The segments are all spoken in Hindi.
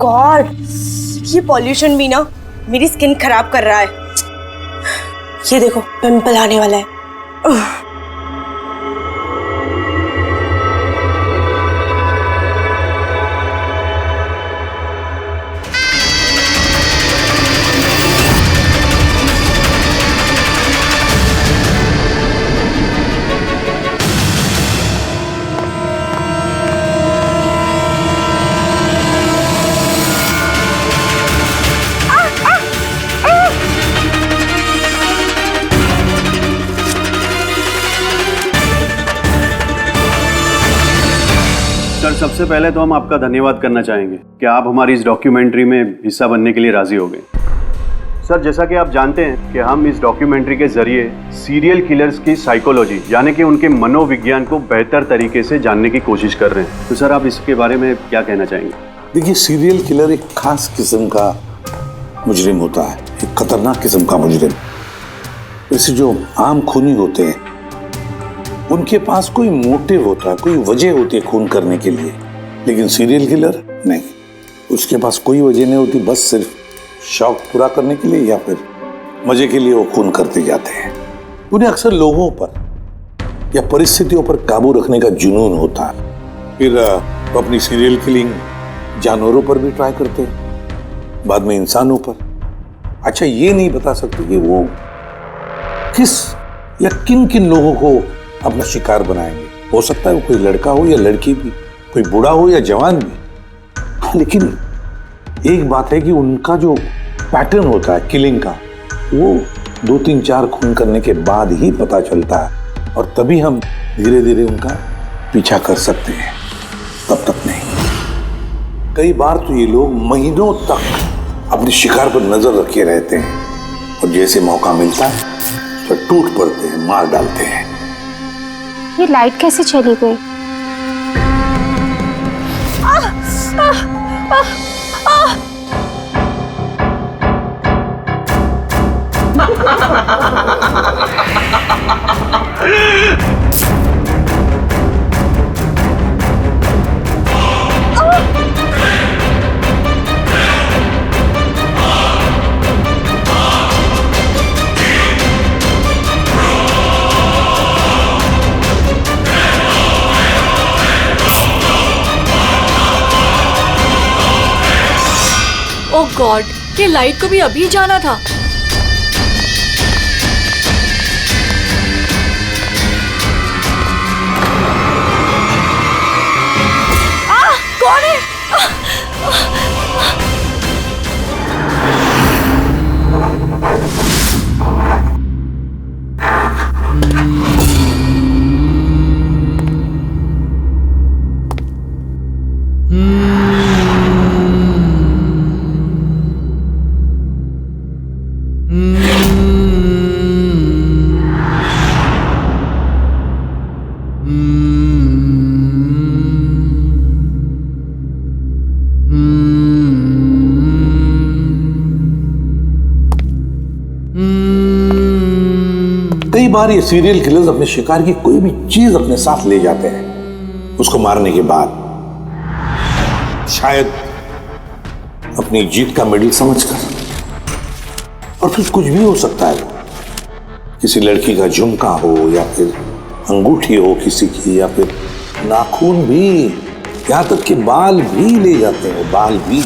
गॉड, ये पॉल्यूशन भी ना मेरी स्किन खराब कर रहा है। ये देखो पिंपल आने वाला है। सर, सबसे पहले तो हम आपका धन्यवाद करना चाहेंगे कि आप हमारी इस डॉक्यूमेंट्री में हिस्सा बनने के लिए राजी हो गए। सर, जैसा कि आप जानते हैं कि हम इस डॉक्यूमेंट्री के जरिए सीरियल किलर्स की साइकोलॉजी यानी कि उनके मनोविज्ञान को बेहतर तरीके से जानने की कोशिश कर रहे हैं। तो सर, आप इसके बारे में क्या कहना चाहेंगे? देखिए, सीरियल किलर एक खास किस्म का मुजरिम होता है, एक खतरनाक किस्म का मुजरिम। वैसे जो आम खूनी होते हैं उनके पास कोई मोटिव होता है, कोई वजह होती है खून करने के लिए, लेकिन सीरियल किलर नहीं, उसके पास कोई वजह नहीं होती, बस सिर्फ शौक पूरा करने के लिए या फिर मजे के लिए वो खून करते जाते हैं। उन्हें अक्सर लोगों पर या परिस्थितियों पर काबू रखने का जुनून होता है। फिर वो अपनी सीरियल किलिंग जानवरों पर भी ट्राई करते हैं, बाद में इंसानों पर। अच्छा, ये नहीं बता सकते कि वो किस या किन किन लोगों को अपना शिकार बनाएंगे। हो सकता है वो कोई लड़का हो या लड़की भी, कोई बूढ़ा हो या जवान भी। लेकिन एक बात है कि उनका जो पैटर्न होता है किलिंग का, वो 2, 3, 4 खून करने के बाद ही पता चलता है, और तभी हम धीरे धीरे उनका पीछा कर सकते हैं, तब तक नहीं। कई बार तो ये लोग महीनों तक अपने शिकार पर नजर रखे रहते हैं, और जैसे मौका मिलता है तो टूट पड़ते हैं, मार डालते हैं। ये लाइट कैसे चली गई? ओह गॉड, ये लाइट को भी अभी जाना था। कौन है? कई बार ये सीरियल किलर्स अपने शिकार की कोई भी चीज अपने साथ ले जाते हैं, उसको मारने के बाद शायद अपनी जीत का मेडल समझकर। और फिर कुछ भी हो सकता है, किसी लड़की का झुमका हो या फिर अंगूठी हो किसी की, या फिर नाखून भी, यहां तक कि बाल भी ले जाते हैं, बाल भी।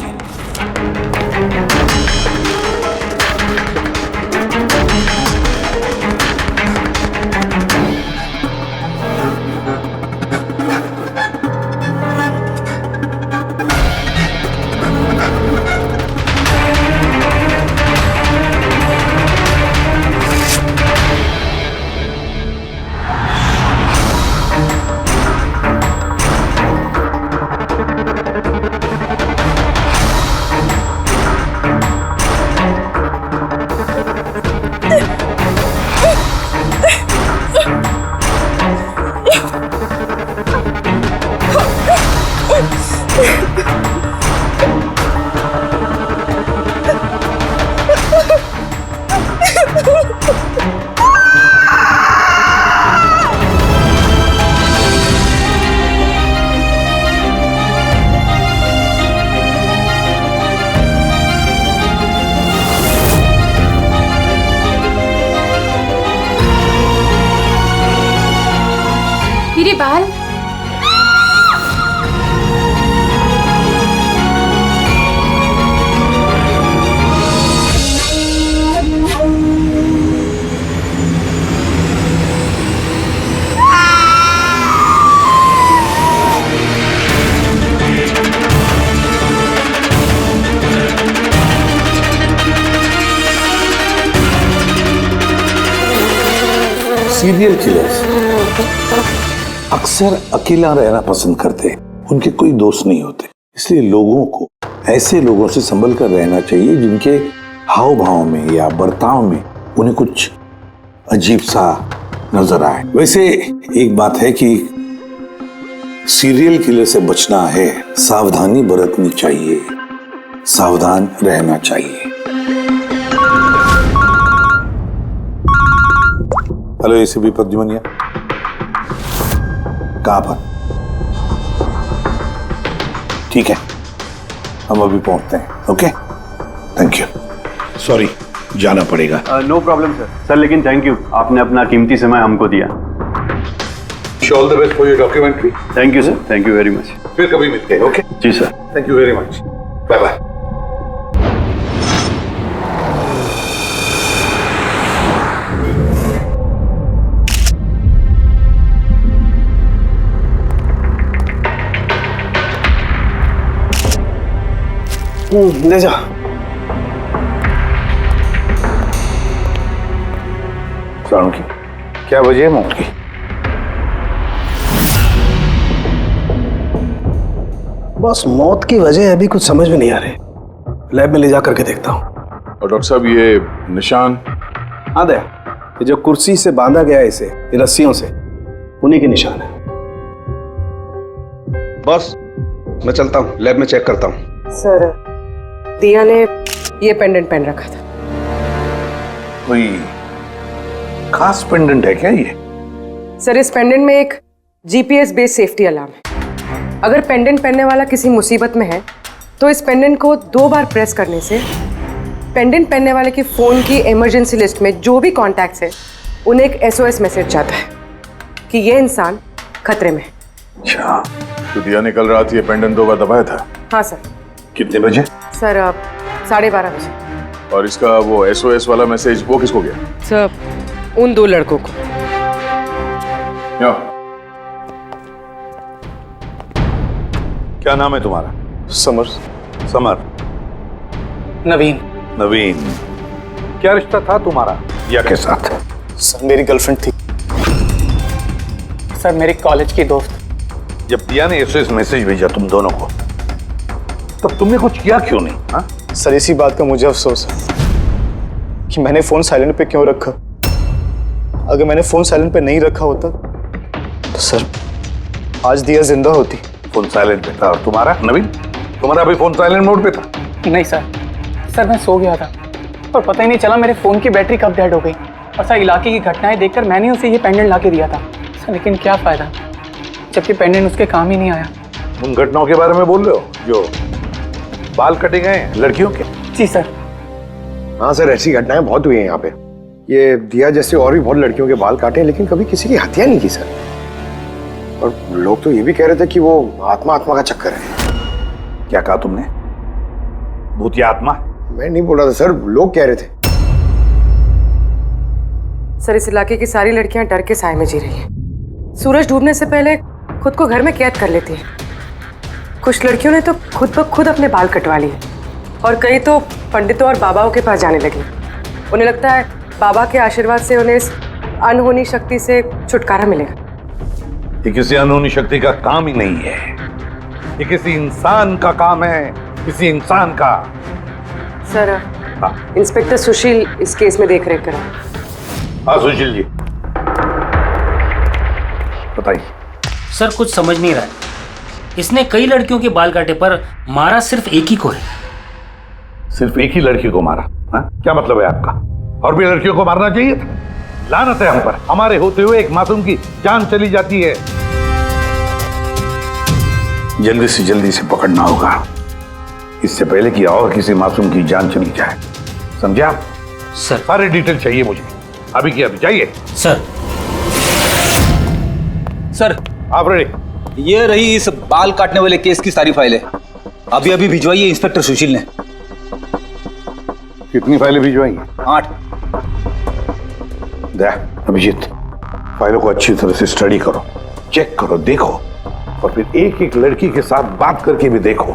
मेरी बाल। सीरियल किलर्स अक्सर अकेला रहना पसंद करते हैं। उनके कोई दोस्त नहीं होते, इसलिए लोगों को ऐसे लोगों से संभल कर रहना चाहिए जिनके हाव भाव में या बर्ताव में उन्हें कुछ अजीब सा नजर आए। वैसे एक बात है कि सीरियल किलर से बचना है, सावधानी बरतनी चाहिए, सावधान रहना चाहिए। हेलो एसीपी प्रद्युमनिया, कहां पर? ठीक है, हम अभी पहुंचते हैं। Okay, thank you. सॉरी, जाना पड़ेगा। No problem sir. सर लेकिन थैंक यू, आपने अपना कीमती समय हमको दिया। All the best for your documentary. Thank you sir, thank you very much. फिर कभी मिलते हैं। Okay ji sir, thank you very much. Bye bye. ले जा। साउंड की क्या वजह है मौत की? बस मौत की वजह अभी कुछ समझ में नहीं आ रही। लैब में ले जा करके देखता हूँ। और डॉक्टर साहब ये निशान? हाँ दया, ये जो कुर्सी से बांधा गया है इसे, ये रस्सियों से, उन्हीं के निशान है। बॉस मैं चलता हूँ, लैब में चेक करता हूँ। सर दिया ने ये पेंडेंट पहन रखा था। कोई खास पेंडेंट है क्या ये? सर इस पेंडेंट में एक जीपीएस बेस्ड सेफ्टी अलार्म है। अगर पेंडेंट पहनने वाला किसी मुसीबत में है तो इस पेंडेंट को 2 बार प्रेस करने से पेंडेंट पहनने वाले की फोन की इमरजेंसी लिस्ट में जो भी कॉन्टैक्ट्स है उन्हें एक SOS मैसेज जाता है कि ये इंसान खतरे में है। अच्छा, तो दिया ने कल रात ये पेंडेंट 2 बार दबाया था? हाँ सर। कितने बजे? सर 12:30 बजे। और इसका वो SOS वाला मैसेज वो किसको गया? सर उन 2 लड़कों को। या। क्या नाम है तुम्हारा? समर। समर। नवीन। नवीन। क्या रिश्ता था तुम्हारा या के साथ? सर मेरी गर्लफ्रेंड थी। सर मेरी कॉलेज की दोस्त। जब दिया ने SOS मैसेज भेजा तुम दोनों को, तब तुमने कुछ किया क्यों नहीं? हा? सर इसी बात का मुझे अफसोस है कि मैंने फोन साइलेंट पे क्यों रखा। अगर मैंने फोन साइलेंट पे नहीं रखा होता तो सर आज दिया जिंदा होती। फोन साइलेंट पे था। और तुम्हारा नवीन, तुम्हारा अभी फोन साइलेंट मोड पे था? नहीं सर मैं सो गया था और पता ही नहीं चला मेरे फोन की बैटरी कब डेड हो गई। और सर इलाके की घटनाएं देखकर मैंने उसे ये पेंडेंट ला के दिया था सर, लेकिन क्या फायदा जबकि पेंडेंट उसके काम ही नहीं आया। उन घटनाओं के बारे में बोल रहे हो जो बाल कटे गए लड़कियों के? जी सर। हाँ सर, ऐसी घटनाएं बहुत हुई हैं यहाँ पे। ये दिया जैसे और भी बहुत लड़कियों के बाल काटे हैं, लेकिन कभी किसी की हत्या नहीं की सर। और लोग तो ये भी कह रहे थे कि वो आत्मा का चक्कर है। क्या कहा तुमने? भूत या आत्मा? मैं नहीं बोल रहा था सर, लोग कह रहे थे। सर इस इलाके की सारी लड़कियां डर के साए में जी रही हैं। सूरज डूबने से पहले खुद को घर में कैद कर लेती हैं। कुछ लड़कियों ने तो खुद ब खुद अपने बाल कटवा लिए और कई तो पंडितों और बाबाओं के पास जाने लगी। उन्हें लगता है बाबा के आशीर्वाद से उन्हें इस अनहोनी शक्ति से छुटकारा मिलेगा। ये किसी अनहोनी शक्ति का काम ही नहीं है, ये किसी इंसान का काम है, किसी इंसान का। सर इंस्पेक्टर सुशील इस केस में देख रेख करें। हाँ सुशील जी बताइए। सर कुछ समझ नहीं रहा है। इसने कई लड़कियों के बाल काटे पर मारा सिर्फ एक ही को है। सिर्फ एक ही लड़की को मारा? हा? क्या मतलब है आपका? और भी लड़कियों को मारना चाहिए था? लानत है हम पर, हमारे होते हुए एक मासूम की जान चली जाती है। जल्दी से पकड़ना होगा, इससे पहले कि और किसी मासूम की जान चली जाए। समझे आप? सर सारे डिटेल चाहिए मुझे, अभी की अभी चाहिए। सर आप रेडी? ये रही इस बाल काटने वाले केस की सारी फाइलें। अभी अभी भिजवाई है इंस्पेक्टर सुशील ने। कितनी फाइलें भिजवाई? 8। अभिजीत, फाइलों को अच्छी तरह से स्टडी करो, चेक करो, देखो, और फिर एक एक लड़की के साथ बात करके भी देखो।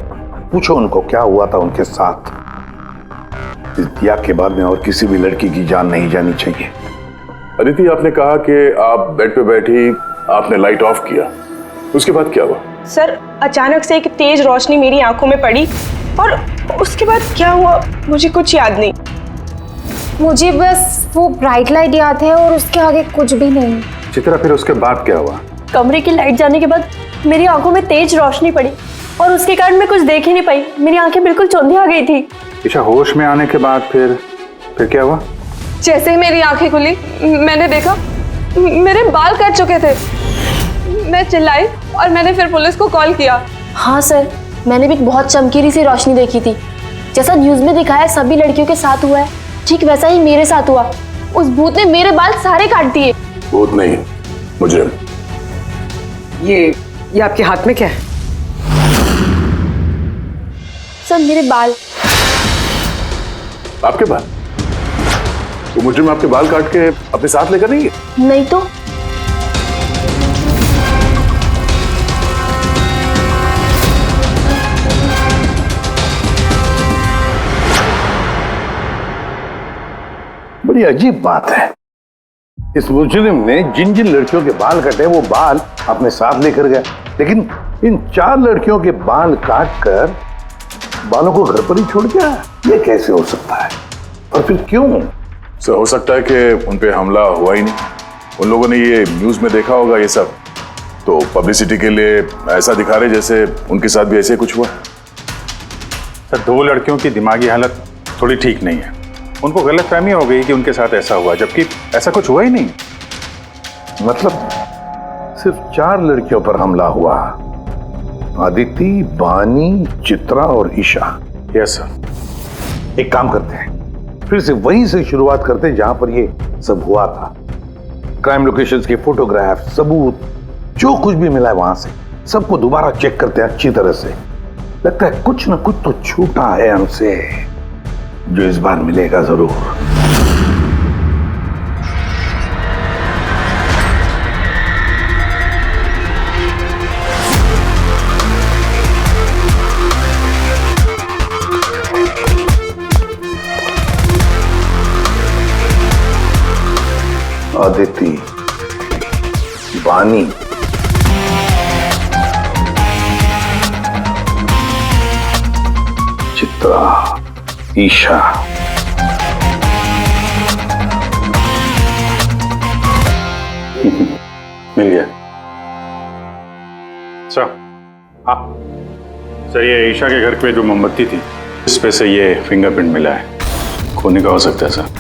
पूछो उनको क्या हुआ था उनके साथ। इस दिया के बाद में और किसी भी लड़की की जान नहीं जानी चाहिए। अदिति, आपने कहा कि आप बेड पे बैठी, आपने लाइट ऑफ किया, उसके बाद क्या हुआ? सर, अचानक से एक तेज रोशनी मेरी आंखों में पड़ी और उसके बाद क्या हुआ मुझे कुछ याद नहीं। मुझे बस वो ब्राइट लाइट याद है और उसके आगे कुछ भी नहीं। चित्रा, फिर उसके बाद क्या हुआ? कमरे की लाइट जाने के बाद मेरी आंखों में तेज रोशनी पड़ी और उसके कारण मैं कुछ देख ही नहीं पाई। मेरी आंखें बिल्कुल चौंधी आ गई थी। ईशा, होश में आने के बाद फिर क्या हुआ? जैसे ही मेरी आंखें खुली मैंने देखा मेरे बाल कट चुके थे। मैं चिल्लाई और मैंने फिर पुलिस को कॉल किया। हाँ सर, मैंने भी बहुत चमकीली सी रोशनी देखी थी। जैसा न्यूज़ में दिखाया सभी लड़कियों के साथ हुआ है, ठीक वैसा ही मेरे साथ हुआ। उस भूत ने मेरे बाल सारे काट दिए। भूत नहीं, मुजरिम। ये आपके हाथ में क्या है? सर, मेरे बाल। आपके बाल? वो मुजरिम आपके बाल काट के अपने साथ लेकर नहीं गए? नहीं तो। बड़ी अजीब बात है, इस मुजरिम ने जिन जिन लड़कियों के बाल कटे वो बाल अपने साथ लेकर गया, लेकिन इन 4 लड़कियों के बाल काट कर बालों को घर पर ही छोड़ गया। ये कैसे हो सकता है और फिर क्यों? सर, हो सकता है कि उन पे हमला हुआ ही नहीं। उन लोगों ने ये न्यूज में देखा होगा ये सब, तो पब्लिसिटी के लिए ऐसा दिखा रहे जैसे उनके साथ भी ऐसे कुछ हुआ। सर, 2 लड़कियों की दिमागी हालत थोड़ी ठीक नहीं है। उनको गलतफहमी हो गई कि उनके साथ ऐसा हुआ, जबकि ऐसा कुछ हुआ ही नहीं। मतलब सिर्फ 4 लड़कियों पर हमला हुआ? अदिति, बानी, चित्रा और ईशा। Yes sir. एक काम करते हैं, फिर से वहीं से शुरुआत करते हैं जहां पर ये सब हुआ था। क्राइम लोकेशंस के फोटोग्राफ, सबूत, जो कुछ भी मिला है वहां से सबको दोबारा चेक करते हैं अच्छी तरह से। लगता है कुछ ना कुछ तो छूटा है हमसे, जो इस बार मिलेगा जरूर। अदिति, बानी, चित्रा, ईशा। मिल गया सर। हाँ सर, ये ईशा के घर पे जो मोमबत्ती थी, इस पे से ये फिंगरप्रिंट मिला है। खूनी का हो सकता है सर।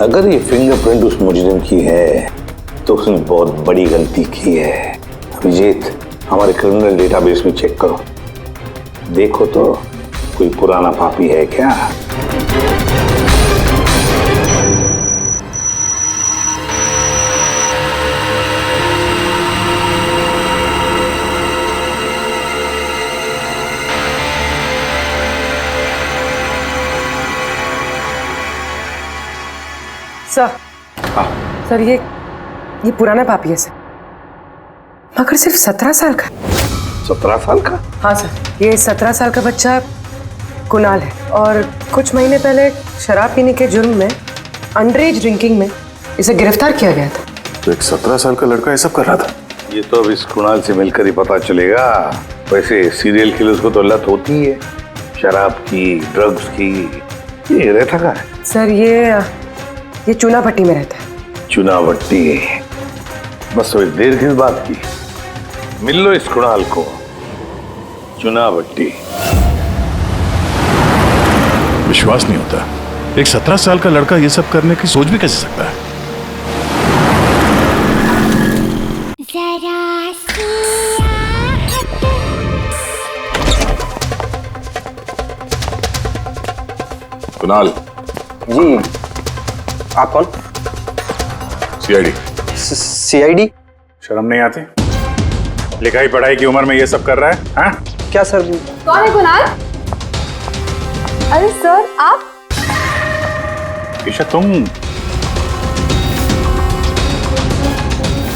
अगर ये फिंगरप्रिंट उस मुजरिम की है तो उसने बहुत बड़ी गलती की है। अभिजीत, हमारे क्रिमिनल डेटाबेस में चेक करो, देखो तो कोई पुराना पापी है क्या। सर, सर ये पुराना पापी है सर, मगर सिर्फ 17 साल का। 17 साल का? हाँ सर, ये 17 साल का बच्चा कुणाल है और कुछ महीने पहले शराब पीने के जुर्म में, अंडर एज ड्रिंकिंग में इसे गिरफ्तार किया गया था। तो एक 17 साल का लड़का ये सब कर रहा था? ये तो अब इस कुणाल से मिलकर ही पता चलेगा। वैसे सीरियल किलर्स को तो लत होती है शराब की, ड्रग्स की। ये रहता कहाँ है? सर ये चुनाभट्टी में रहता है। चुनाभट्टी? बस तो देर किस बात की, मिल लो इस कुणाल को। चुनाभट्टी। विश्वास नहीं होता, एक 17 साल का लड़का ये सब करने की सोच भी कैसे सकता है? कुणाल जी, आप कौन? सीआईडी। सीआईडी? शर्म नहीं आती? लिखाई पढ़ाई की उम्र में ये सब कर रहा है? हाँ? क्या सर? कौन है कुणाल? अरे सर आप? ईशा तुम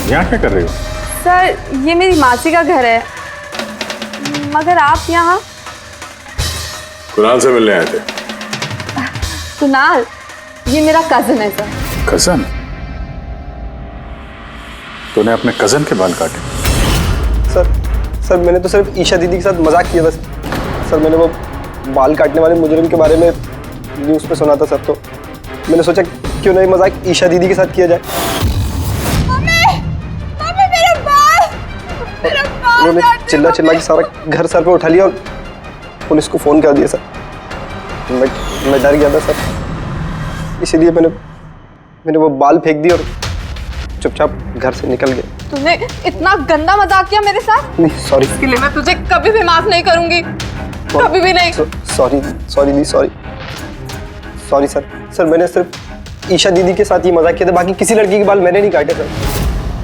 यहाँ क्या कर रही हो? सर ये मेरी मासी का घर है, मगर आप यहाँ? कुणाल से मिलने आए थे। कुणाल ये मेरा कजिन है सर। कजन? तूने अपने कजन के बाल काटे? सर मैंने तो सिर्फ ईशा दीदी के साथ मजाक किया था सर। मैंने वो बाल काटने वाले मुजरिम के बारे में न्यूज़ पे सुना था सर, तो मैंने सोचा क्यों नहीं मजाक ईशा दीदी के साथ किया जाए। उन्होंने चिल्ला के सारा घर सर पे उठा लिया और पुलिस को फोन कर दिया सर। मैं डर गया था सर, इसीलिए मैंने वो बाल फेंक दिए और चुपचाप घर से निकल गया। तूने इतना गंदा मजाक किया मेरे साथ? नहीं सॉरी। इसके लिए मैं तुझे कभी भी माफ नहीं करूंगी, कभी भी नहीं। सॉरी दी, सॉरी सर। मैंने सिर्फ ईशा दीदी के साथ ही मजाक किया था, बाकी किसी लड़की के बाल मैंने नहीं काटे सर।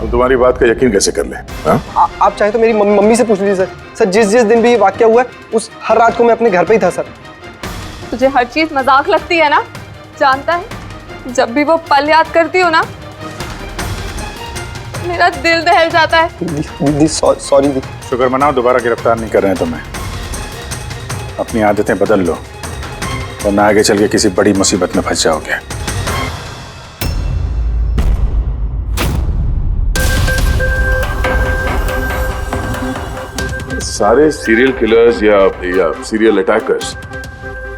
अब तुम्हारी बात का यकीन कैसे कर ले? आप चाहे तो मेरी मम्मी से पूछ लीजिए सर। जिस दिन भी ये वाकया हुआ है उस हर रात को मैं अपने घर पे ही था सर। तुझे हर चीज मजाक लगती है ना? जानता है जब भी वो पल याद करती हो ना मेरा दिल दहल जाता है। दीदी सॉरी दी। शुक्र मनाओ दोबारा गिरफ्तार नहीं कर रहे हैं तुम्हें। अपनी आदतें बदल लो वरना आगे चल के किसी बड़ी मुसीबत में फंस जाओगे। सारे सीरियल किलर्स या सीरियल अटैकर्स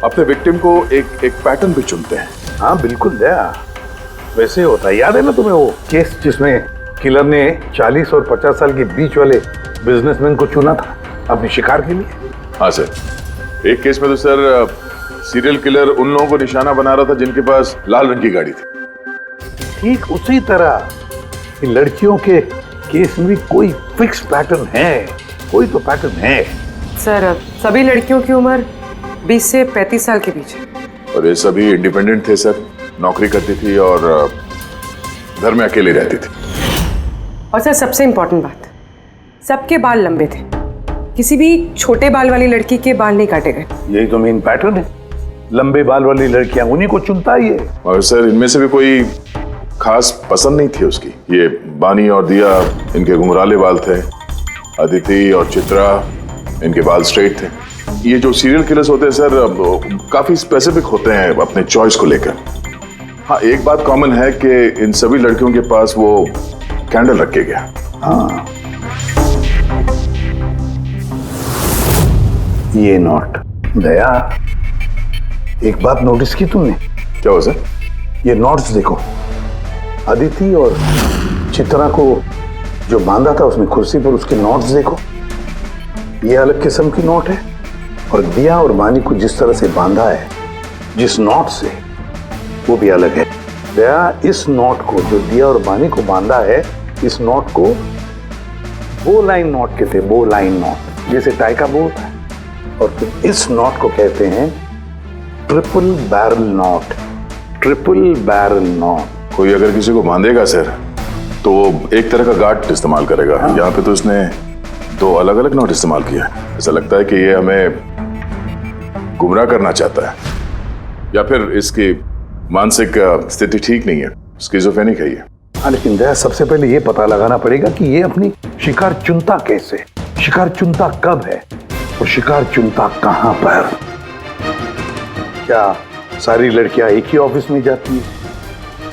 अपने विक्टिम को एक पैटर्न भी चुनते हैं। हाँ बिल्कुल दया, वैसे होता है। याद है ना तुम्हें वो केस जिसमें किलर ने 40 और 50 साल के बीच वाले बिजनेसमैन को चुना था अपने शिकार के लिए? हाँ सर, एक केस में तो सर सीरियल किलर उन लोगों को निशाना बना रहा था जिनके पास लाल रंग की गाड़ी थी। ठीक उसी तरह लड़कियों के केस में कोई फिक्स पैटर्न है, कोई तो पैटर्न है। सर सभी लड़कियों की उम्र 20 से 35 साल के बीच है। और ये सभी इंडिपेंडेंट थे सर, नौकरी करती थी और घर में अकेली रहती थी। और सर सबसे इम्पोर्टेंट बात, सबके बाल लंबे थे, किसी भी छोटे बाल वाली लड़की के बाल नहीं काटे गए। यही तो मेन पैटर्न है, लंबे बाल वाली लड़कियां उन्हीं को चुनता ही है। और सर इनमें से भी कोई खास पसंद नहीं थी उसकी। ये बानी और दिया, इनके घुंघराले बाल थे। अदिति और चित्रा, इनके बाल स्ट्रेट थे। ये जो सीरियल किलर्स होते हैं सर काफी स्पेसिफिक होते हैं अपने चॉइस को लेकर। हाँ एक बात कॉमन है कि इन सभी लड़कियों के पास वो कैंडल रख के गया। हाँ ये नोट दया, एक बात नोटिस की तुमने? क्या हो सर? ये नोट्स देखो, अदिति और चित्रा को जो बांधा था उसने कुर्सी पर, उसके नोट्स देखो। ये अलग किस्म की नोट है और दिया और बानी को जिस तरह से बांधा है जिस नोट से, वो भी अलग है। दया इस नोट को जो दिया और बानी को बांधा है, इस नोट को बो लाइन नोट कहते हैं। बो लाइन नोट जैसे टाई का बो होता है। और फिर इस नोट को कहते हैं triple barrel note. Triple barrel note. कोई अगर किसी को बांधेगा सर तो एक तरह का गार्ड इस्तेमाल करेगा। यहाँ पे तो इसने दो अलग अलग नोट इस्तेमाल किया। ऐसा लगता है कि ये हमें गुमराह करना चाहता है या फिर इसकी मानसिक स्थिति ठीक नहीं है, स्किज़ोफ्रेनिक है ये। हाँ लेकिन दया सबसे पहले ये पता लगाना पड़ेगा कि ये अपनी शिकार चुनता कैसे, शिकार चुनता कब है और शिकार चुनता कहां पर। क्या सारी लड़कियां एक ही ऑफिस में जाती है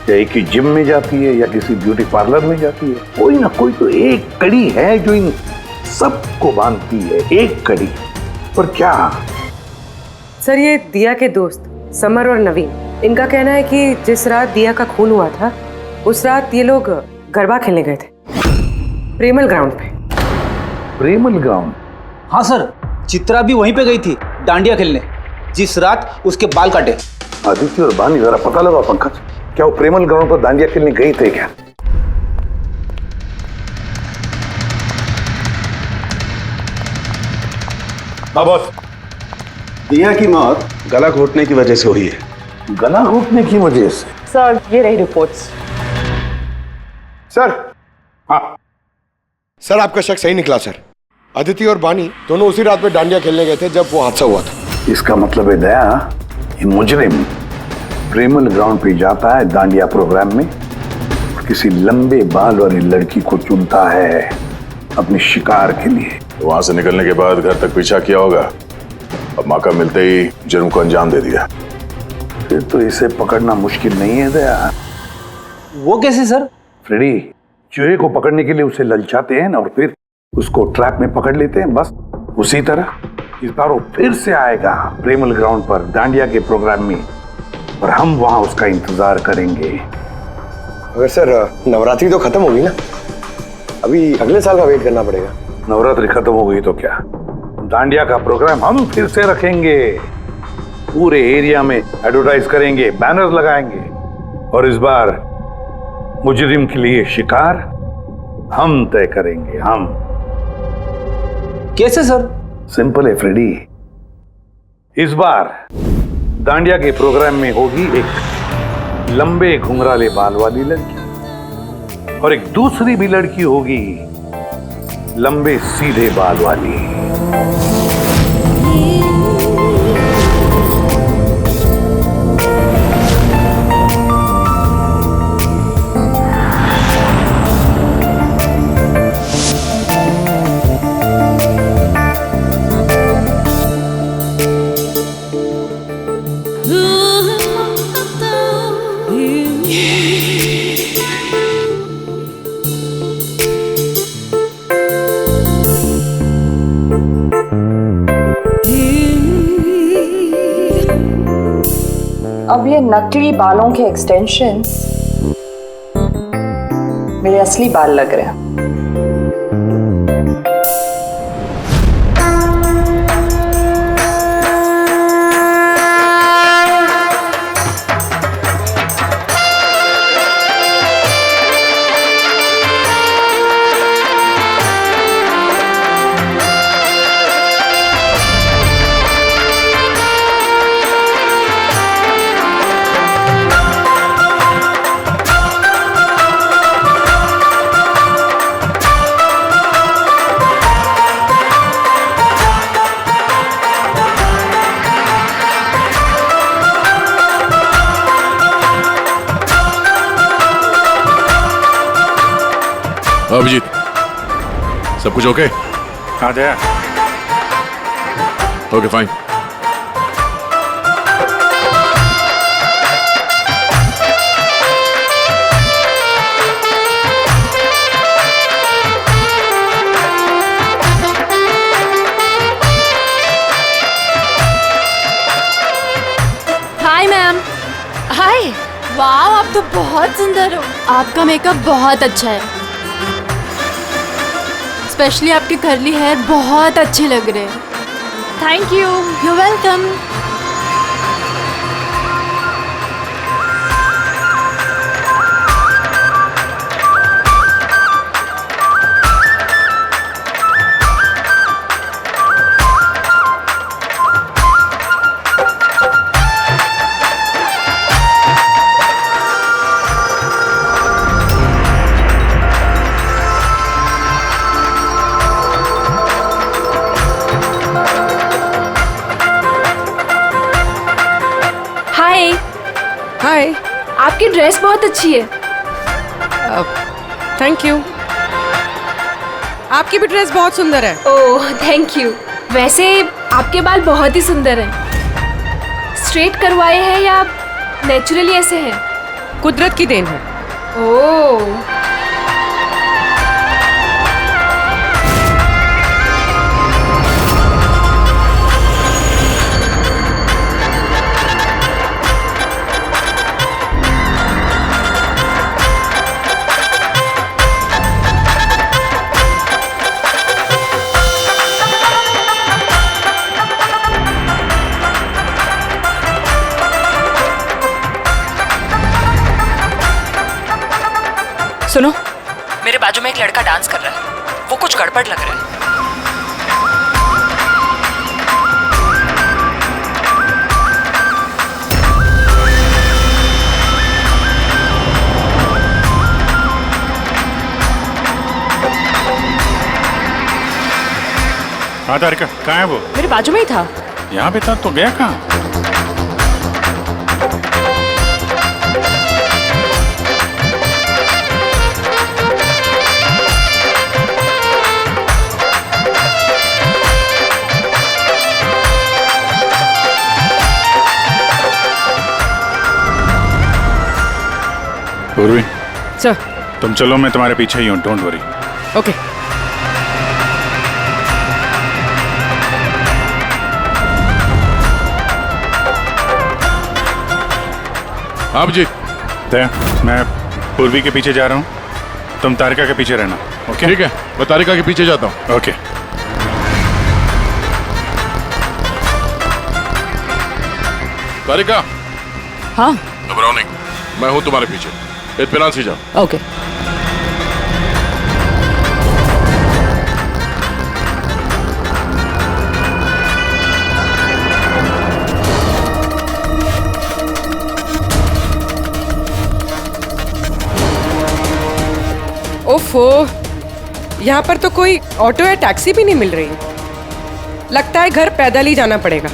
या एक ही जिम में जाती है या किसी ब्यूटी पार्लर में जाती है? कोई ना कोई तो एक कड़ी है जो इन सबको बांधती है, एक कड़ी। पर क्या? सर ये दिया के दोस्त समर और नवीन, इनका कहना है कि जिस रात दिया का खून हुआ था उस रात ये लोग गरबा खेलने गए थे प्रेमल ग्राउंड पे। प्रेमल ग्राउंड? हाँ सर, चित्रा भी वहीं पे गई थी डांडिया खेलने जिस रात उसके बाल काटे। आदित्य और बानी जरा पता लगा पंकज, क्या वो प्रेमल ग्राउंड पर डांडिया खेलने गई थे क्या? हाँ बॉस, दिया की मौत गला घोटने की वजह से हुई है। गला घोटने की वजह से? सर ये रही रिपोर्ट्स। सर, हाँ सर आपका शक सही निकला सर। अदिति और बानी दोनों उसी रात में डांडिया खेलने गए थे जब वो हादसा हुआ था। इसका मतलब है दया, ये मुजरिम प्रेमल ग्राउंड पे जाता है डांडिया प्रोग्राम में, किसी लंबे बाल वाली लड़की को चुनता है अपने शिकार के लिए। तो वहां से निकलने के बाद घर तक पीछा किया होगा, अब मौका मिलते ही जुर्म को अंजाम दे दिया। फिर तो इसे पकड़ना मुश्किल नहीं है दया। वो कैसे सर? फ्रेडी, चूहे को पकड़ने के लिए उसे ललचाते हैं ना, और फिर उसको ट्रैप में पकड़ लेते हैं, बस उसी तरह इस बार वो फिर से आएगा प्रेमल ग्राउंड पर डांडिया के प्रोग्राम में, और हम वहां उसका इंतजार करेंगे। अगर सर नवरात्रि तो खत्म होगी ना, अभी अगले साल का वेट करना पड़ेगा। नवरात्रि खत्म हो गई तो क्या, डांडिया का प्रोग्राम हम फिर से रखेंगे, पूरे एरिया में एडवर्टाइज करेंगे, बैनर लगाएंगे, और इस बार मुजरिम के लिए शिकार हम तय करेंगे। हम कैसे सर? सिंपल है फ्रेडी, इस बार डांडिया के प्रोग्राम में होगी एक लंबे घुंघराले बाल वाली लड़की, और एक दूसरी भी लड़की होगी लंबे सीधे बाल वाली। अब ये नकली बालों के एक्सटेंशंस मेरे असली बाल लग रहे हैं। अभिजीत, सब कुछ ओके? हाँ Daya. Okay fine. Hi ma'am. Hi, वाह आप तो बहुत सुंदर हो। आपका मेकअप बहुत अच्छा है, स्पेशली आपके कर्ली हेयर बहुत अच्छे लग रहे हैं। Thank you. You welcome. Hi. आपकी ड्रेस बहुत अच्छी है। Thank you. आपकी भी ड्रेस बहुत सुंदर है। Oh thank you. वैसे आपके बाल बहुत ही सुंदर हैं। स्ट्रेट करवाए हैं या नेचुरली ऐसे हैं? कुदरत की देन है। ओह सुनो, मेरे बाजू में एक लड़का डांस कर रहा है, वो कुछ गड़बड़ लग रहा है। हाँ तारिका, कहाँ है वो? मेरे बाजू में ही था। यहाँ पे था तो गया कहाँ? पूर्वी सर। तुम चलो, मैं तुम्हारे पीछे ही हूँ, डोंट वरी। ओके। आप जी मैं पूर्वी के पीछे जा रहा हूँ, तुम तारिका के पीछे रहना। ओके ठीक है, मैं तारिका के पीछे जाता हूँ। ओके। तारिका। हाँ। घबराओ नहीं, मैं हूँ तुम्हारे पीछे। इत्मीनान से जाओ। ओके। ओफो, यहाँ पर तो कोई ऑटो या टैक्सी भी नहीं मिल रही। लगता है घर पैदल ही जाना पड़ेगा।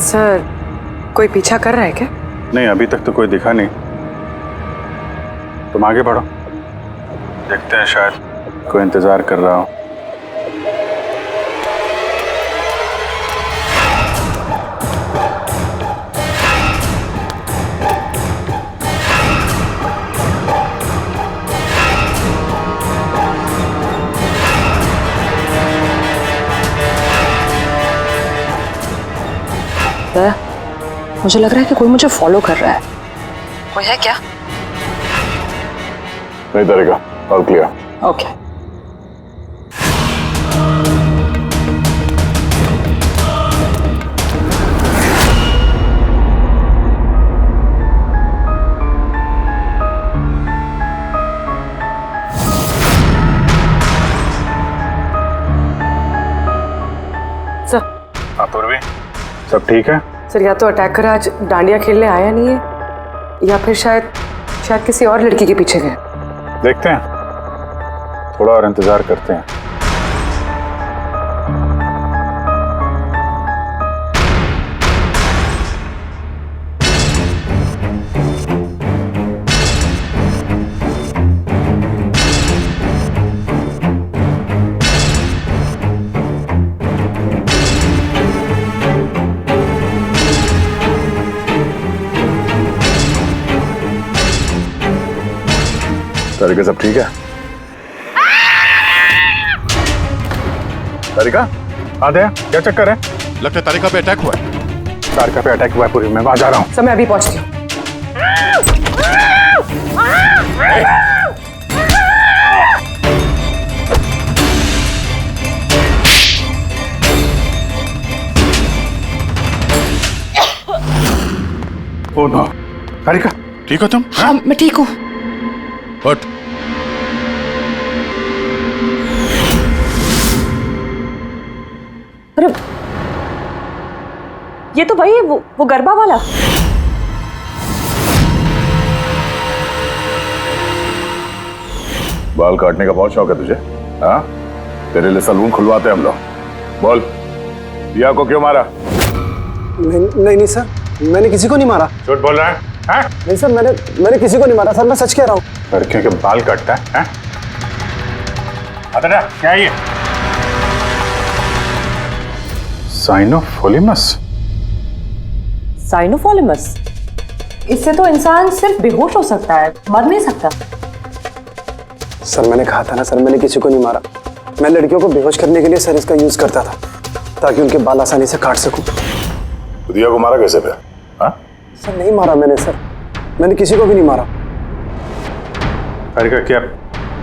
सर, कोई पीछा कर रहा है क्या? नहीं, अभी तक तो कोई दिखा नहीं। तुम आगे बढ़ो, देखते हैं, शायद कोई इंतजार कर रहा हो। मुझे लग रहा है कि कोई मुझे फॉलो कर रहा है। कोई है क्या? नहीं तारिका, ऑल क्लियर। ओके। सर। हाँ पूर्वी, सब ठीक है? सर, या तो अटैकर आज डांडिया खेलने आया नहीं है, या फिर शायद किसी और लड़की के पीछे गए। देखते हैं, थोड़ा और इंतजार करते हैं। तारिका, सब ठीक है? तारिका, आधे क्या चक्कर है? लगता है तारिका पे अटैक हुआ है। तारिका पे अटैक हुआ है पूरी, मैं वहां जा रहा हूँ। सर, मैं अभी पहुंचती हूँ। ओ नो, तारिका ठीक हो तुम? हाँ, मैं ठीक हूँ। हट। अरे, ये तो भाई वो गरबा वाला। बाल काटने का बहुत शौक है तुझे? हाँ, तेरे लिए सलून खुलवाते हैं हम लोग। बोल, दिया को क्यों मारा? नहीं सर, मैंने किसी को नहीं मारा। झूठ बोल रहा है? हाँ? नहीं सर, मैंने किसी को नहीं मारा सर, मैं सच कह रहा हूँ। लड़कियों के बाल काटता है? अदरा, क्या है ये? साइनोफोलिमस। साइनोफोलिमस? इससे तो इंसान सिर्फ बेहोश हो सकता है, मर नहीं सकता। सर, मैंने कहा था ना सर, मैंने किसी को नहीं मारा। मैं लड़कियों को बेहोश करने के लिए सर इसका यूज करता था, ताकि उनके बाल आसानी से काट सकूं। तो दिया को मारा कैसे पे? हाँ? सर, नहीं मारा मैंने सर, मैंने किसी को भी नहीं मारा। तारिका, क्या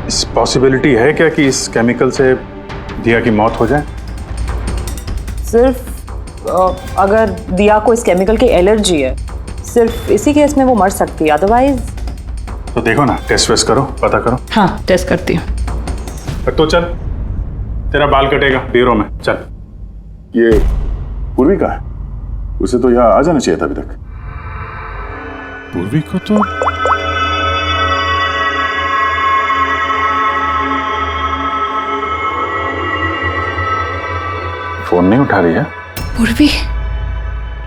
इस पॉसिबिलिटी है क्या कि इस केमिकल से दिया की मौत हो जाए? सिर्फ अगर दिया को इस केमिकल की एलर्जी है, सिर्फ इसी केस में वो मर सकती है, अदरवाइज। तो देखो ना, टेस्ट वेस्ट करो, पता करो। हाँ, टेस्ट करती हूँ। तो चल, तेरा बाल कटेगा ब्यूरो में, चल। ये पूर्वी का है, उसे तो यहाँ आ जाना चाहिए था अभी तक। पूर्वी को तो फोन नहीं उठा रही है। पूर्वी,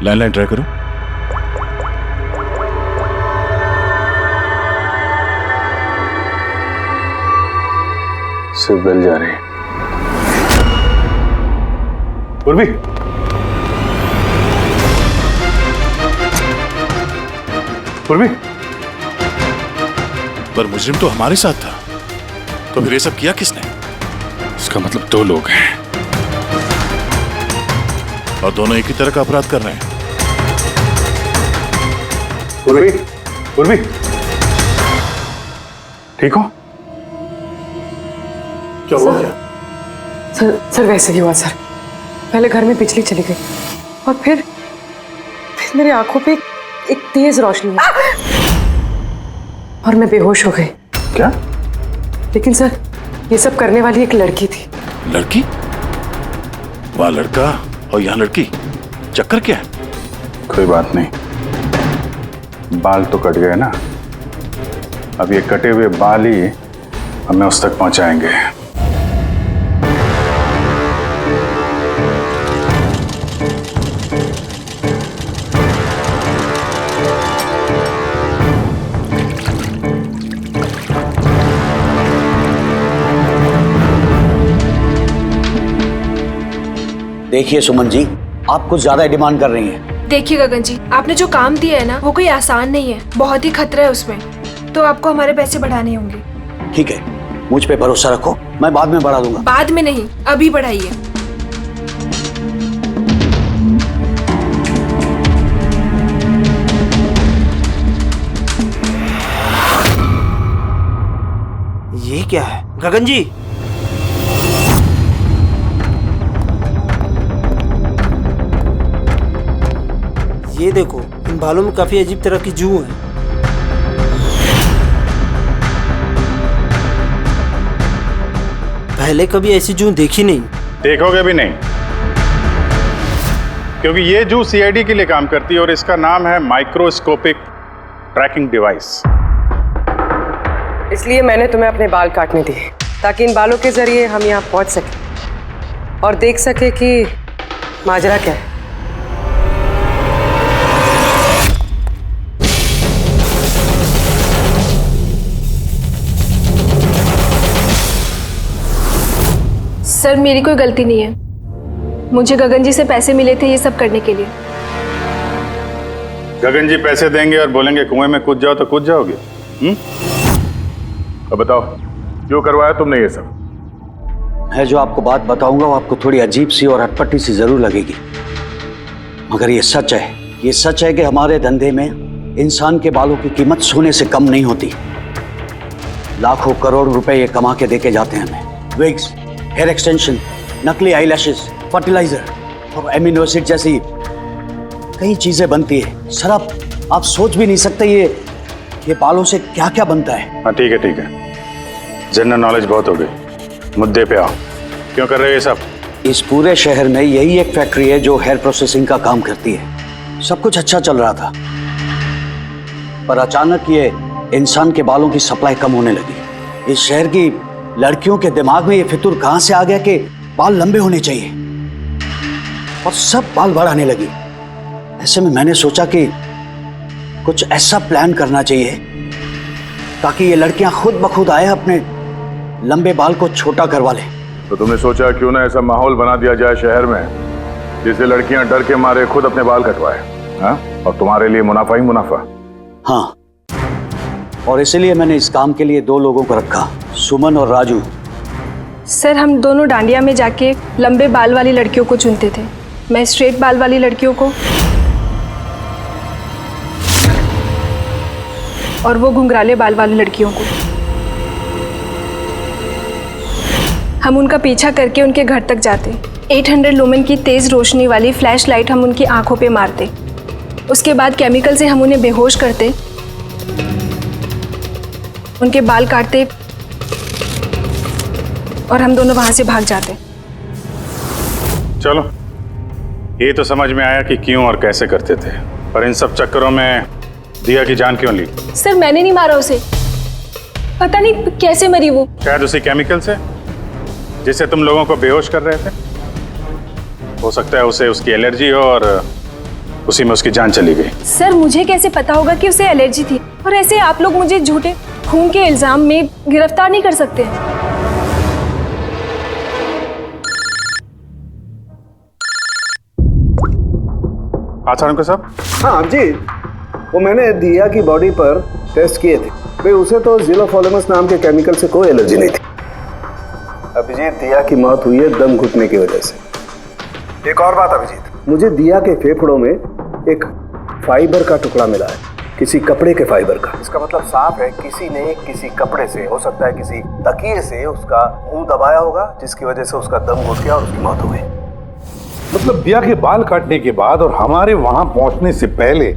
लैंडलाइन ट्राई करो। सिर्फ बेल जा रही है। पूर्वी, पूर्वी, पर मुजरिम तो हमारे साथ था, तो फिर ये सब किया किसने? इसका मतलब दो लोग हैं और दोनों एक ही तरह का अपराध कर रहे हैं। पूर्वी, पूर्वी, ठीक हो? क्या हुआ? क्या सर वैसे ही हुआ सर। पहले घर में बिजली चली गई और फिर मेरी आंखों पे एक तेज रोशनी आई और मैं बेहोश हो गई। क्या? लेकिन सर ये सब करने वाली एक लड़की थी। लड़की? वहां लड़का और यहाँ लड़की, चक्कर क्या है? कोई बात नहीं, बाल तो कट गए ना, अब ये कटे हुए बाल ही हमें उस तक पहुंचाएंगे। देखिए सुमन जी, आप कुछ ज्यादा डिमांड कर रही हैं। देखिए गगन जी, आपने जो काम दिया है ना वो कोई आसान नहीं है, बहुत ही खतरा है उसमें, तो आपको हमारे पैसे बढ़ाने होंगे। ठीक है, मुझ पे भरोसा रखो, मैं बाद में बढ़ा दूंगा। बाद में नहीं, अभी बढ़ाइए। ये क्या है गगन जी? ये देखो, इन बालों में काफी अजीब तरह की जू है। पहले कभी ऐसी जू देखी नहीं। देखोगे भी नहीं, क्योंकि ये जू सीआईडी के लिए काम करती है और इसका नाम है माइक्रोस्कोपिक ट्रैकिंग डिवाइस। इसलिए मैंने तुम्हें अपने बाल काटने दिए ताकि इन बालों के जरिए हम यहाँ पहुंच सके और देख सके कि माजरा क्या है। सर मेरी कोई गलती नहीं है, मुझे गगन जी से पैसे मिले थे ये सब करने के लिए। गगन जी पैसे देंगे और बोलेंगे कुएं में कूद जाओ तो कूद जाओगे? अब बताओ, क्यों करवाया तुमने ये सब? मैं जो आपको बात बताऊंगा वो आपको थोड़ी अजीब सी और अटपटी सी जरूर लगेगी, मगर ये सच है। ये सच है कि हमारे धंधे में इंसान के बालों की कीमत सोने से कम नहीं होती। लाखों करोड़ रुपए ये कमा के देके जाते हैं हमें। विग्स, हेयर एक्सटेंशन, नकली आईलैशेस, फर्टिलाइजर और एमिनो एसिड जैसी कई चीजें बनती है। सर आप सोच भी नहीं सकते ये बालों से क्या क्या बनता है। हाँ ठीक है, जनरल नॉलेज बहुत हो गई, मुद्दे पे आओ। क्यों कर रहे हो ये सब? इस पूरे शहर में यही एक फैक्ट्री है जो हेयर प्रोसेसिंग का काम करती है। सब कुछ अच्छा चल रहा था, पर अचानक ये इंसान के बालों की सप्लाई कम होने लगी। इस शहर की लड़कियों के दिमाग में ये फितूर कहां से आ गया कि बाल लंबे होने चाहिए, और सब बाल बढ़ाने लगी। ऐसे में मैंने सोचा कि कुछ ऐसा प्लान करना चाहिए ताकि ये लड़कियां खुद ब खुद आए अपने लंबे बाल को छोटा करवा लें। तो तुमने सोचा क्यों ना ऐसा माहौल बना दिया जाए शहर में जिससे लड़कियां डर के मारे खुद अपने बाल कटवाए, हाँ? और तुम्हारे लिए मुनाफा ही मुनाफा। हाँ, और इसीलिए मैंने इस काम के लिए दो लोगों को रखा, सुमन और राजू। सर हम दोनों डांडिया में जाके लंबे बाल वाली लड़कियों को चुनते थे, मैं स्ट्रेट बाल वाली लड़कियों को और वो घुंघराले बाल वाली लड़कियों को। हम उनका पीछा करके उनके घर तक जाते, 800 लुमेन की तेज रोशनी वाली फ्लैश लाइट हम उनकी आंखों पे मारते, उसके बाद केमिकल से हम उन्हें बेहोश करते, उनके बाल काटते और हम दोनों वहां से भाग जाते। चलो ये तो समझ में आया कि क्यों और कैसे करते थे, पर इन सब चक्करों में दिया की जान क्यों ली? सर मैंने नहीं मारा उसे, पता नहीं कैसे मरी वो। शायद उसी केमिकल से जिससे तुम लोगों को बेहोश कर रहे थे। हो सकता है उसे उसकी एलर्जी हो और उसी में उसकी जान चली गई। सर मुझे कैसे पता होगा कि उसे एलर्जी थी? और ऐसे आप लोग मुझे झूठे खून के इल्जाम में गिरफ्तार नहीं कर सकते। आचार्य साहब। हाँ अभिजीत, वो मैंने दिया की बॉडी पर टेस्ट किए थे भाई, उसे तो ज़िलोफोलेमस नाम के केमिकल से कोई एलर्जी नहीं थी। अभिजीत, दिया की मौत हुई है दम घुटने की वजह से। एक और बात अभिजीत, मुझे दिया के फेफड़ों में एक फाइबर का टुकड़ा मिला है, किसी कपड़े के फाइबर का। इसका मतलब साफ है किसी ने किसी कपड़े से, हो सकता है किसी तकिए से, उसका मुंह दबाया होगा, जिसकी वजह से उसका दम घुट गया और उसकी मौत हो गई। मतलब दिया के बाल काटने के बाद और हमारे वहां पहुंचने से पहले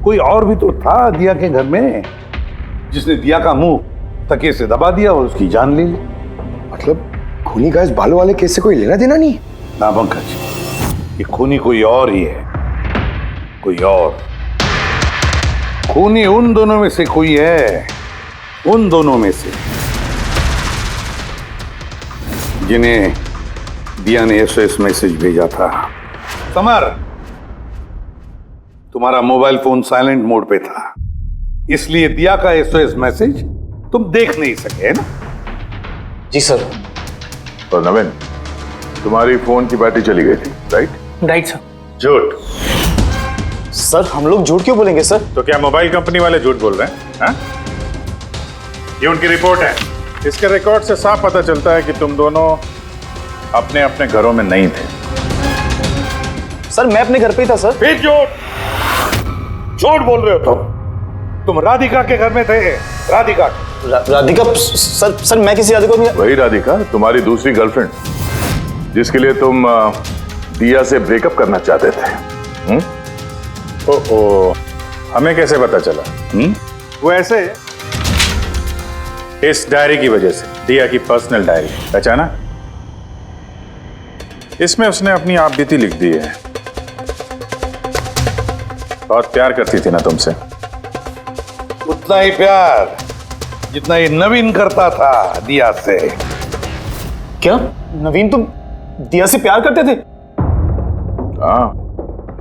कोई और भी तो था दिया के घर में, जिसने दिया का मुंह तकिए से दबा दिया और उसकी जान ले ली। मतलब खूनी का इस बालों वाले केस से कोई लेना देना नहीं? ना पंकज, ये खूनी कोई और ही है, कोई और। खूनी उन दोनों में से कोई है, उन दोनों में से जिन्हें दिया ने एसओएस मैसेज भेजा था। समर, तुम्हारा मोबाइल फोन साइलेंट मोड पे था, इसलिए दिया का एसओएस मैसेज तुम देख नहीं सके, है ना? जी सर। और नवीन, तुम्हारी फोन की बैटरी चली गई थी, राइट? Right sir. झूठ। सर हम लोग झूठ क्यों बोलेंगे सर? तो क्या मोबाइल कंपनी वाले झूठ बोल रहे हैं? हाँ? ये उनकी रिपोर्ट है। इसके रिकॉर्ड से साफ पता चलता है कि तुम दोनों अपने अपने घरों में नहीं थे। सर मैं अपने घर पे ही था सर। फिर झूठ बोल रहे हो तुम राधिका के घर में थे। राधिका राधिका सर मैं किसी राधिका नहीं। वही राधिका, तुम्हारी दूसरी गर्लफ्रेंड, जिसके लिए तुम दिया से ब्रेकअप करना चाहते थे। ओहो, हमें कैसे पता चला? वो ऐसे, इस डायरी की वजह से, दिया की पर्सनल डायरी, पहचाना? इसमें उसने अपनी आप बीती लिख दी है। बहुत प्यार करती थी ना तुमसे। उतना ही प्यार जितना ये नवीन करता था दिया से। क्या नवीन तुम दिया से प्यार करते थे? हाँ,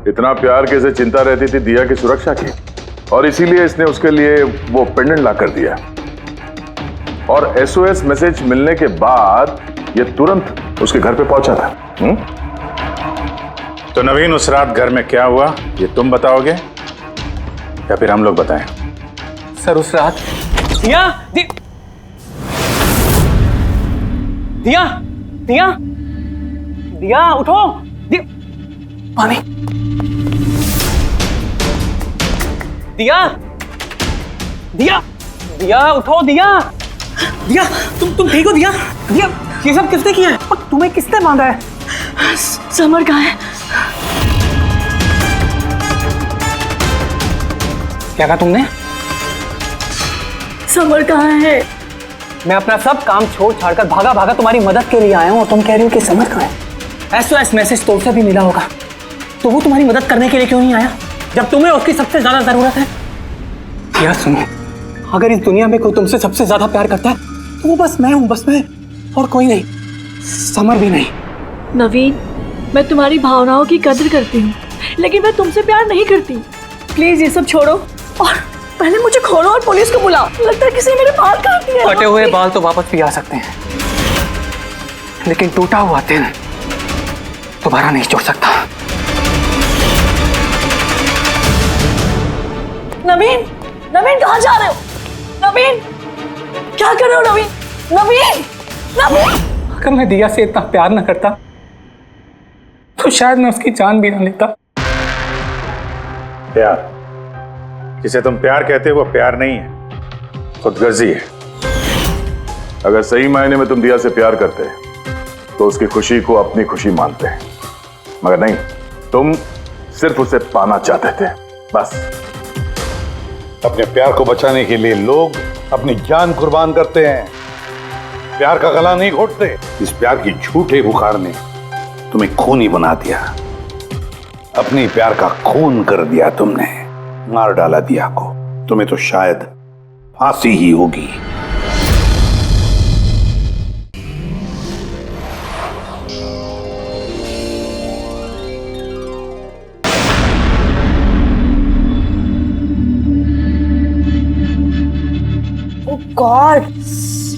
इतना प्यार कैसे चिंता रहती थी दिया की सुरक्षा की, और इसीलिए इसने उसके लिए वो पेंडेंट ला कर दिया। और एसओएस मैसेज मिलने के बाद ये तुरंत उसके घर पे पहुंचा था। तो नवीन, उस रात घर में क्या हुआ ये तुम बताओगे या फिर हम लोग बताएं? सर उस रात दिया दिया दिया दिया उठो, दिया पानी, दिया दिया दिया उठो, दिया दिया तुम ठीक हो? दिया दिया ये सब किसने किया है और तुम्हें किसने बांधा है? समर कहाँ है? क्या कहा तुमने? समर कहाँ है? मैं अपना सब काम छोड़ छाड़कर भागा भागा तुम्हारी मदद के लिए आया हूँ और तुम कह रही हो कि समर कहाँ है? एसओएस मैसेज तो उसे भी मिला होगा, तो वो तुम्हारी मदद करने के लिए क्यों नहीं आया जब तुम्हें उसकी सबसे ज्यादा जरूरत है? यार सुनो, अगर इस दुनिया में कोई तुमसे सबसे ज्यादा प्यार करता है तो वो बस मैं हूँ, बस मैं, और कोई नहीं, समर भी नहीं। नवीन, मैं तुम्हारी भावनाओं की कदर करती हूँ, लेकिन मैं तुमसे प्यार नहीं करती। प्लीज ये सब छोड़ो और पहले मुझे खोलो और पुलिस को बुलाओ। लगता है किसी ने मेरे बाल काट दिए। कटे हुए बाल तो वापस भी आ सकते हैं, लेकिन टूटा हुआ दिल दोबारा नहीं जोड़ सकता। नवीन, नवीन कहाँ जा रहे हो? नवीन, क्या कर रहे हो? नवीन, नवीन, नवीन। अगर मैं दिया से इतना प्यार न करता तो शायद मैं उसकी जान भी ना लेता। प्यार, जिसे तुम प्यार कहते हो वो प्यार नहीं है, खुदगर्जी है। अगर सही मायने में तुम दिया से प्यार करते तो उसकी खुशी को अपनी खुशी मानते, मगर नहीं, तुम सिर्फ उसे पाना चाहते थे, बस। अपने प्यार को बचाने के लिए लोग अपनी जान कुर्बान करते हैं, प्यार का गला नहीं घोटते। इस प्यार की झूठे बुखार ने तुम्हें खूनी बना दिया, अपने प्यार का खून कर दिया तुमने, मार डाला दिया को। तुम्हें तो शायद फांसी ही होगी। ओह गॉड,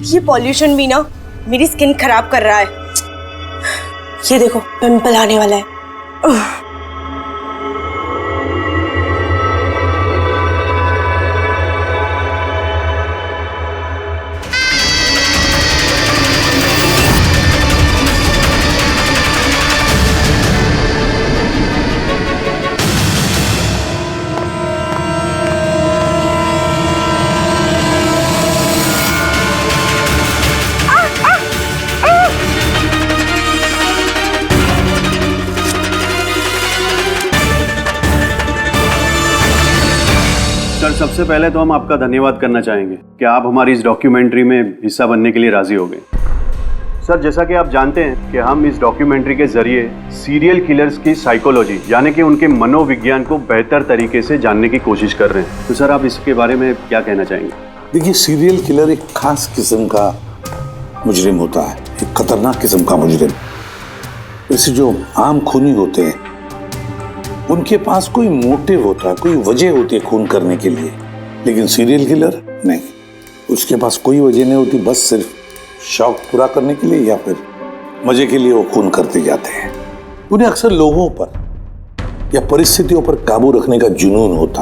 ये पॉल्यूशन भी ना मेरी स्किन खराब कर रहा है। ये देखो पिंपल आने वाला है। सर, सबसे पहले तो हम आपका धन्यवाद करना चाहेंगे कि आप हमारी इस डॉक्यूमेंट्री में हिस्सा बनने के लिए राजी हो गए। सर, जैसा कि आप जानते हैं कि हम इस डॉक्यूमेंट्री के जरिए सीरियल किलर्स की साइकोलॉजी यानी कि उनके मनोविज्ञान को बेहतर तरीके से जानने की कोशिश कर रहे हैं। तो सर, आप इसके बारे में क्या कहना चाहेंगे? देखिए, सीरियल किलर एक खास किस्म का मुजरिम होता है, एक खतरनाक किस्म का मुजरिम। वैसे जो आम खूनी होते हैं उनके पास कोई मोटिव होता है, कोई वजह होती है खून करने के लिए, लेकिन सीरियल किलर नहीं, उसके पास कोई वजह नहीं होती, बस सिर्फ शौक पूरा करने के लिए या फिर मजे के लिए वो खून करते जाते हैं। उन्हें अक्सर लोगों पर या परिस्थितियों पर काबू रखने का जुनून होता